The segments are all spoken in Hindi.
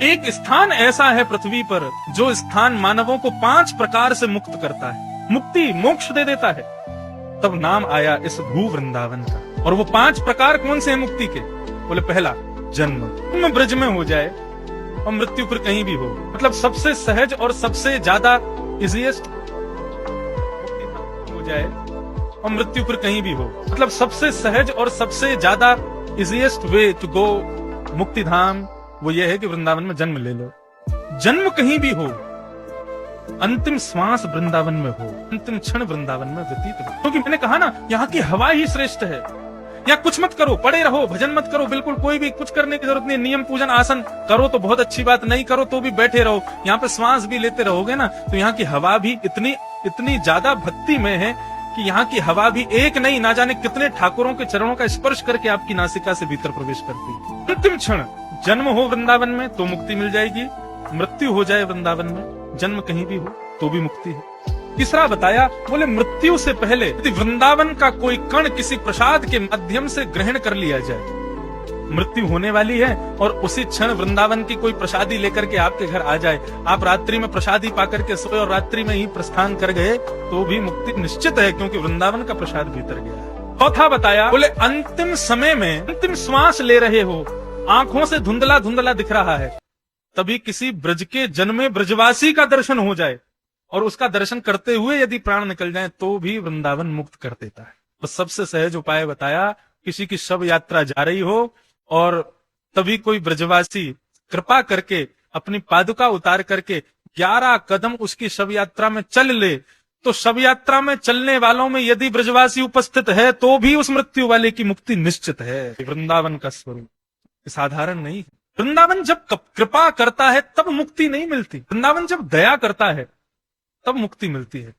एक स्थान ऐसा है पृथ्वी पर जो स्थान मानवों को 5 प्रकार से मुक्त करता है, मुक्ति मोक्ष दे देता है। तब नाम आया इस भू वृंदावन का। और वो 5 प्रकार कौन से हैं मुक्ति के? बोले पहला जन्म ब्रज में हो जाए और मृत्यु फिर कहीं भी हो, मतलब सबसे सहज और सबसे ज्यादा इजीएस्ट हो जाए और मृत्यु फिर कहीं भी हो, मतलब सबसे सहज और सबसे ज्यादा इजीएस्ट वे टू गो मुक्ति धाम वो ये है कि वृंदावन में जन्म ले लो। जन्म कहीं भी हो, अंतिम श्वास वृंदावन में हो, अंतिम क्षण वृंदावन में व्यतीत हो। क्योंकि मैंने कहा ना, यहाँ की हवा ही श्रेष्ठ है। या कुछ मत करो, पड़े रहो, भजन मत करो, बिल्कुल कोई भी कुछ करने की जरूरत नहीं। नियम पूजन आसन करो तो बहुत अच्छी बात, नहीं करो तो भी बैठे रहो। यहाँ पे श्वास भी लेते रहोगे ना, तो यहाँ की हवा भी इतनी ज्यादा भक्ति में है कि यहाँ की हवा भी एक नहीं, ना जाने कितने ठाकुरों के चरणों का स्पर्श करके आपकी नासिका से भीतर प्रवेश करती है। अंतिम क्षण जन्म हो वृंदावन में तो मुक्ति मिल जाएगी, मृत्यु हो जाए वृंदावन में, जन्म कहीं भी हो तो भी मुक्ति है। तीसरा बताया, बोले मृत्यु से पहले यदि वृंदावन का कोई कण किसी प्रसाद के माध्यम से ग्रहण कर लिया जाए, मृत्यु होने वाली है और उसी क्षण वृंदावन की कोई प्रसादी लेकर के आपके घर आ जाए, आप रात्रि में प्रसादी पाकर के सोए और रात्रि में ही प्रस्थान कर गए, तो भी मुक्ति निश्चित है, क्योंकि वृंदावन का प्रसाद भीतर गया है। चौथा बताया, बोले अंतिम समय में अंतिम श्वास ले रहे हो, आंखों से धुंधला धुंधला दिख रहा है, तभी किसी ब्रज के जन्मे ब्रजवासी का दर्शन हो जाए और उसका दर्शन करते हुए यदि प्राण निकल जाए तो भी वृंदावन मुक्त कर देता है। तो सबसे सहज उपाय बताया, किसी की शव यात्रा जा रही हो और तभी कोई ब्रजवासी कृपा करके अपनी पादुका उतार करके 11 कदम उसकी शव यात्रा में चल ले, तो शव यात्रा में चलने वालों में यदि ब्रजवासी उपस्थित है तो भी उस मृत्यु वाले की मुक्ति निश्चित है। वृंदावन का स्वरूप साधारण नहीं है। वृंदावन जब कृपा करता है तब मुक्ति नहीं मिलती, वृंदावन जब दया करता है तब मुक्ति मिलती है।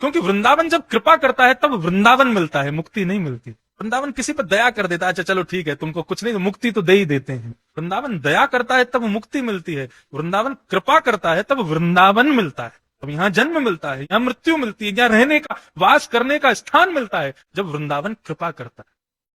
क्योंकि वृंदावन जब कृपा करता है तब वृंदावन मिलता है, मुक्ति नहीं मिलती। वृंदावन किसी पर दया कर देता है, अच्छा चलो ठीक है तुमको कुछ नहीं, तो मुक्ति तो दे ही देते हैं। वृंदावन दया करता है तब मुक्ति मिलती है, वृंदावन कृपा करता है तब वृंदावन मिलता है। अब यहाँ जन्म मिलता है, यहाँ मृत्यु मिलती है, यहाँ रहने का वास करने का स्थान मिलता है जब वृंदावन कृपा करता है।